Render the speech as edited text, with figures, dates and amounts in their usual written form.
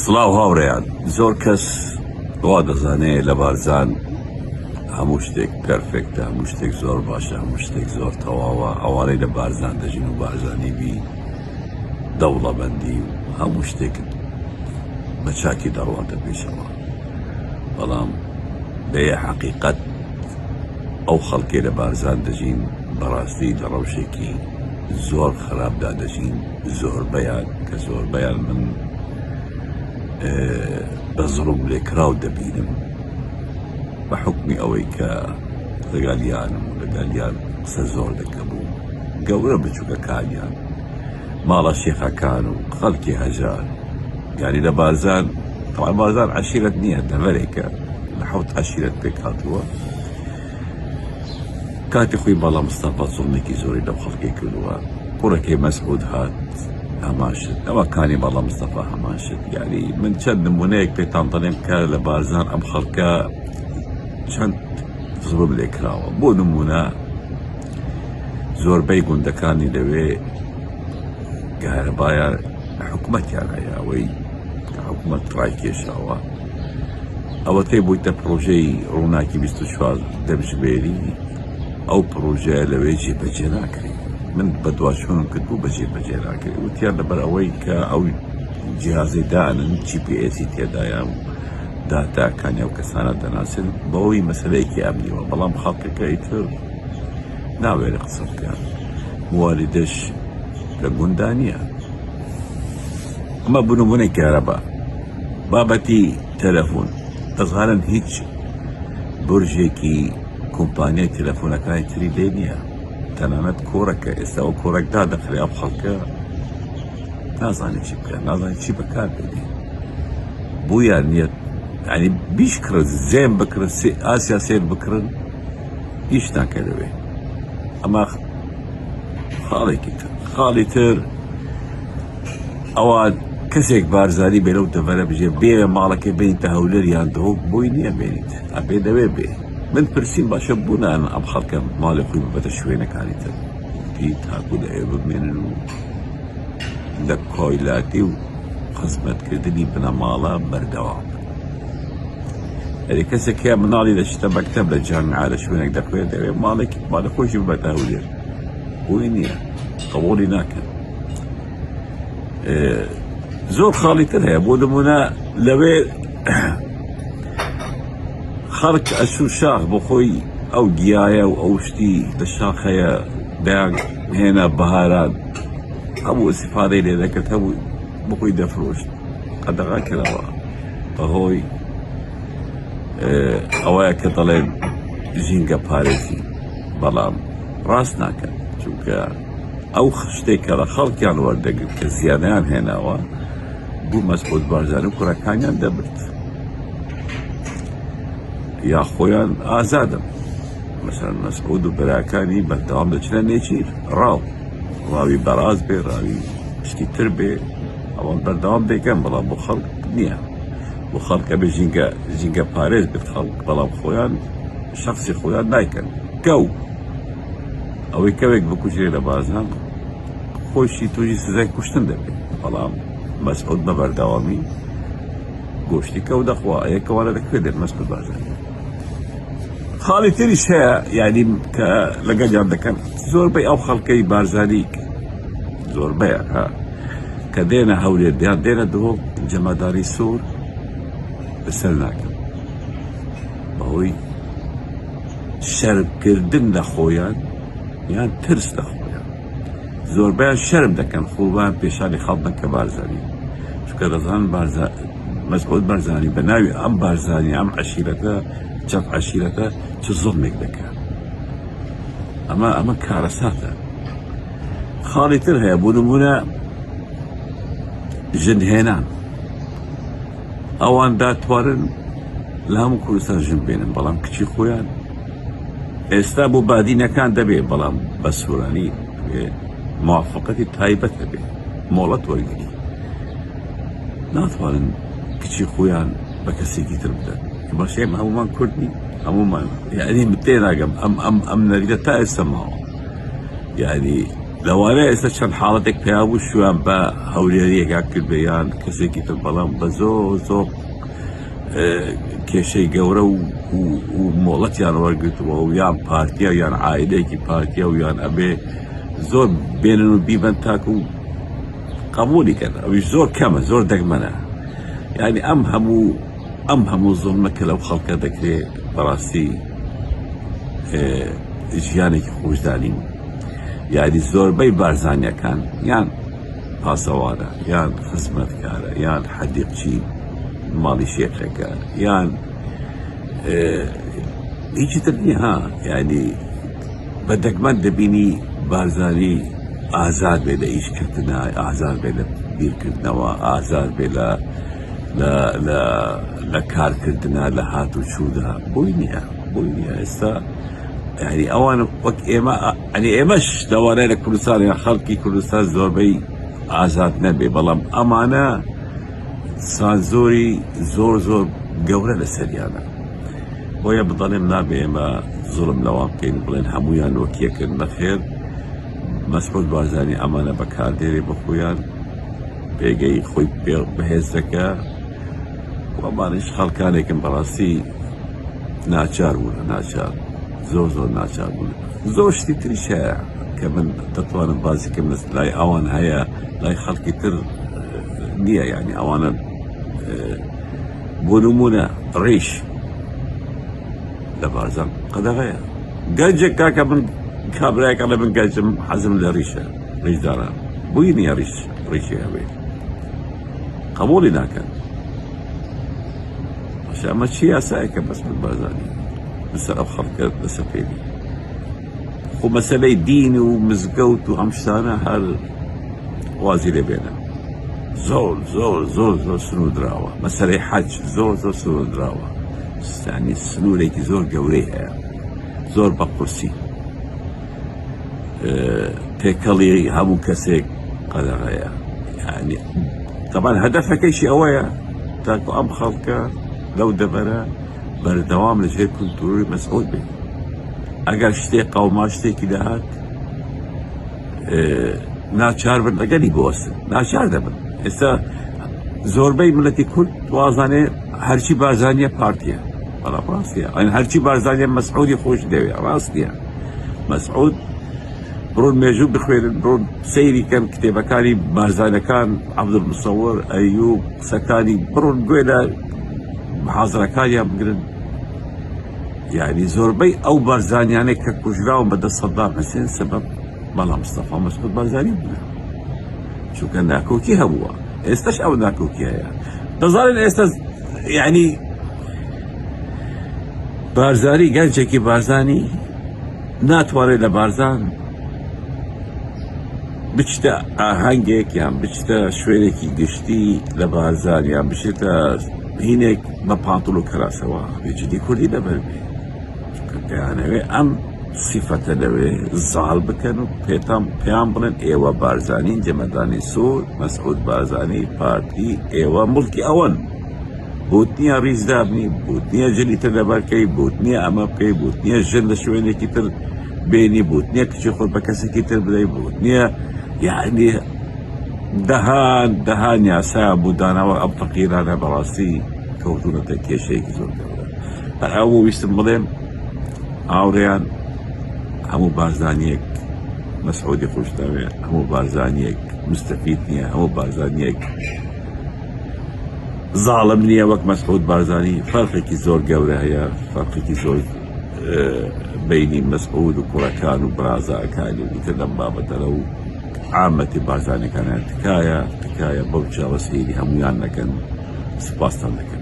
سڵاو هاوڕێیان زۆر کەس وا دەزانێت لە بارزان هەموو شتێک پەرفێکتە، هەموو شتێک زۆر باشە، هەموو شتێک زۆر تەواوە. ئەوانەی لە بارزان دەژین و بارزانی بی دەوڵەمەندی و هەموو شتێک بە چاکی دەڕواتە پێشەوە. بەڵام بەیە حەقیقەت ئەو خەڵکێ لە بارزان دەژین بەڕاستی لە ڕەوشێکی زۆر خراپدا دەژین. زۆربەیان کە زۆربەیان من بە زڵم لێکراو دەبینم بە حکمی ئەوەی کە لەگەڵیانم و لەگەڵیان قسە زۆر دەکەم و گەورە بچووکەکانیان ماڵە شێخەکان و خەڵکی هەژار، یانی لە بارزان طبعا بارزان عەشیرەت نییە، دەڤەرێکە لە حەوت عەشیرەت پێک هاتووە. کاتی خۆی باڵا مستەفا زوڵمێکی زۆری لەو خەڵکی کردووە. کوڕەکەی مەسعود هات هەمان شت، ئەوەکانی باڵا مستەفا هەمان شت. یعنی من چەند نمونەیەک پێتان دەڵێم کە لە بارزان ئەم خەڵکە چەند زوڵم لێکراوە. بۆ نمونە زۆربەی گوندەکانی لەوێ کارەبایە حکومەتیان هەیە، ئەوەی حکومەت ڕایکێشاوە. ئەوە تێ بوویتە پرۆژەی ڕووناکی 24 دەبژبێری، ئەو پرۆژەیە لەوێ جێبەجێ ناکرێت. من بە دواشۆنم کرد بوو بە جێبەجێ ناکرێت، وتیان لەبەر ئەوەی کە ئەو جیهازەی دانن GPS تێدایە و داتاکانی ئەو کەسانە دەناسن بەوەی مەسەلەیەکی ئەمنیوە. بەڵام خەڵکەکە ئیتر ناوێرە قسە بکەن، موالیدەش لە گوندانیە. ئەمە بنمونەی کارەبا. بابەتی تەلەفۆن دەزانن هیچ برژێکی کۆمپانیای تەلەفۆنەکانی تری لێ نییە، تەنانەت کۆڕەکە ئێستا ئەو کۆڕێک دادەخرێ، ئەو خەڵکە نازانێت چی بکەن، نازانێت چی بەکار بێنێ. بۆیان نییە ینی بیش کرد زێم بکرن ئاسیا سێر بکردن هیچ ناکە لەوێ. ئەمە خاڵێکی تر خاڵی تر ئەوان کەسێک بارزانی بێ لەو دەڤەرە بژێ بێوێ ماڵەکەی بێنیتە هەولەر یان دەهۆک بۆی نییە بێنیت، ئەبێ دەوێ بێ. من پرسیم باشە بوونان ئەم خەڵکە ماڵی خۆی ببەتە شوێنەکانی تر پی تاکو لە ئێوە بمێنن و لە کۆیلاتی و خزمەتکردنی بنەماڵە بەردەوام. ئەرێ کەسێک هەیە مناڵی دەچێتە مەکتەب لە جامعە لە شوێنێک دەخوێت دەوێ ماڵی خۆشی ببەتە هەولێر، بۆی نییە، قبوڵی ناکەن. زۆر خاڵی تر هەیە. بۆ نمونە لەوێ خەڵک ئەچوو شاخ بۆ خۆی ئەو گیایە و ئەو شتی لە شاخەیە دایان هێنا بەهاران هەموو ئیستیفادەی لێ دەکرد، هەموو بۆ خۆی دەفرۆشت، قەدەغا کراوە بەهۆی ئەوەیە کە دەڵێن ژینگە پارێزی. بەڵام ڕاست ناکەن، چونکە ئەو شتێکە لە خەڵکیان وەردەگرت کە زیانیان هێناوە بوو مەسعود بارزانی و کوڕەکانیان دەبرد یا خۆیان ئازادن. مەسەڵەن مەسعود و براکانی بەردەوام دەچنە نێچیر، ڕاوی بەڕاز بێ، ڕاوی شتی تر بێ، ئەوان بەردەوام بێکەن. بەڵام بۆ خەڵک نییە، بۆ خەڵکە بێ ژینگە پارێز بێت خەڵک، بەڵام خۆیان شەخسی خۆیان نایکەن. کەو ئەوەی کەوێک بکوژێ لە بارزان خۆشی تووشی سزای کوشتن دەبێت. بەڵام مەسعود بە بەردەوامی گۆشتی کەو دەخوا، ئەیەکەوانە لەکوێ دێت مەسعود بارزانی. خاڵی تریش هەیە یعنی کە لەگەڵیان دەکەن زۆربەی ئەو خەڵکەی بارزانی زۆربەیە کە دێنە هەولێر دیان دێنە دۆ جەمەداری سوور بەسەر ناکەن، بەهۆی شەرمکردن لە خۆیان یان ترس لە خۆیان. زۆربەیان شەرم دەکەن خوبان پێشانی خەڵک کە بارزانی، چونکە دەزانن مەسعود بارزانی بە ناوی ئەم بارزانی ئەم عەشیرەتە چەند عەشیرەتە چ زوڵمێک دەکات. ئەمە کارەساتە. خاڵی تر هەیە. بۆ نمونە ژنهێنان، ئەوان داتوانن لە هەموو کوردستان ژن بێنن، بەڵام کچی خۆیان ئێستا بۆ بادینەکان دەبێت، بەڵام بە سوورانی موافقەتی تایبەت دەبێت، مۆڵەت وەرگری. ناتوانن کچی خۆیان بە کەسێکی تر بدەن. باشێم هەمومان کوردنی، هەمومان یعنی تێناگەم ئەم نەریدە تا ئێستا ماوە. یعنی لەوانەیە ئێستا چەند حاڵەتێک پیابوو شویان بە هەولێریەکا کرد بەیان کەسێکی تر بەڵام بە زۆر کێشەی گەورە و مۆڵەتیان وەرگرتووە و یان پارتیا و یان عائیلەیەکی پارتیا و یان ئەبێ زۆر بێنن و بیبەن تاکو و قبولی کرد ئەویش زۆر کەمە زۆر دەگمەنە یعنی ئەم هەموو زوڵمە کە لەو خەڵکە دەکرێت بەڕاستی ژیانێکی خۆشدانین یعنی زۆربەی بارزانیەکان یان پاسەوانە یان خزمەتکارە یان حەدیقچی ماڵی شێخەکە یان هیچی تر نییە ها یعنی بە دەگمەن دەبینی بارزانی ئازاد بێ لە ئیشکردنا ئازاد بێ لە بیرکردنەوە ئازاد بێ لە کارکردنا لە هات و چوودا بۆی نییە ئێستا یعنی ئەوان وەک ئێمەش لەوانەیە لە کوردستان یا خەڵکی کوردستان زۆربەی ئازاد نەبێ بەڵام ئەمانە سانزۆری زۆر گەورە لە سەریانە بۆیە بڵێم نابێ ئێمە زوڵم لەوان بکەین بڵێن هەمویان وەکیەکرد نەخێر مەسعود بارزانی ئەمانە بەکاردێرێ بە خۆیان پێگەی خۆی بەهێز دەکە وەمانش خەڵکانێکم بەڕاستی ناچار بوون ناچار زۆر ناچار بوون زۆر شتی تریش هەیە کە من دەتوانم بازی کەم لای ئەوان هەیە لای خەڵکی تر نییە یعنی ئەوانە بۆ نمونە ڕێش لە بارزان قەدەغەیە گەنجێک کاکە من کابرایەکە لە من گەنجم حەزم لە ڕیشە ڕیشدارە بووی نییە ڕیشی هەبێ قبولی ناکەن ئەمە چی یاسایەکە بەس من بارزانی لەسەر ئەو خەڵکە لەسەر پێوی خۆ مەسەلەی دین و مزگەوت و ئەم شتانە هەر وازی لێ بێنە زۆر سنوودراوە مەسەلەی حەج زۆر سنوودراوە ینی سنوورێکی زۆر گەورەی هەیە زۆر بەقورسی تێکەڵی هەموو کەسێک قەدەغەیە یعنی طبعا هەدەفەکەیشی ئەوەیە تاکو ئەم خەڵکە لەو دەبەرە بەردەوام لەژێر کولتوری مەسعود بێت ئەگەر شتێک قەوما شتێکی داهات ناچار بن لەگەلی بوەستن ناچار دەبن ئێستا زۆربەی ملەتی کورد وازانێ هەرچی بارزانیە پارتیە بەڵام ڕاستیە هەرچی بارزانیە مەسعودی خۆش دەوێت ڕاستیە مەسعود بڕۆن مێژوو بخوێنن بڕۆن سەیری کەن کتێبەکانی بارزانەکان عەبدولموسەوەر ئەیوب قسەکانی بڕۆن گوێ لە محازەرەکانیان بگرن یعنی زۆربەی ئەو بارزانیانەی کە کوژراون بەدەست سەدام حوسێن سەبەب بەڵام مستەفا مەسعود بارزانی بووە چونکە ناکۆکی هەبووە ئێستاش ئەو ناکۆکی هەیە دەزانن ئێستا یعنی بارزانی گەنجێکی بارزانی ناتوانێت لە بارزان بچتە ئاهەنگێک یان بچتە شوێنێکی گشتی لە بارزان یان بچێتە هینێک بە پانتۆڵ و کەراسەوە بێجددی کوردی لەبەر بێ چونکە پێیانەوێ ئەم سیفەتە لەوێ زاڵ بکەن و پێیان بڵێن ئێوە بارزانین جەمەدانی سوود مەسعود بارزانی پارتی ئێوە مڵکی ئەوەن بوت نییە ڕیزدابنی بوت نییە جلی تر لەبەرکەی بوت نییە ئەمە بکەی بوت نییە ژن لە شوێنێکی تر بێنی بوت نییە کچی خۆت بە کەسێکی تر بدەی بوت نییە یعنی دەهان یاسا بودانەوە ئەم فەقیرانە بەڕاستی کەوتونەتە کێشەیەکی زۆر گەورە هەر ئەوە ویستم بڵێم ئاوڕێیان هەموو بارزانیەک مەسعودی خۆش دەوێت هەموو بارزانیەک مستەفید نییە هەموو بارزانیەک زاڵم نییە وەک مەسعود بارزانی فەرقێکی زۆر گەورە هەیە فەرقێکی زۆر بینی مەسعود و کوڕەکان و برازاکانی و دیتر لەم بابەتەرە و عامەتی بارزانەکانیان تکایە بەو جاوە سەیری هەمویان نەکەن سوپاسان دەکەن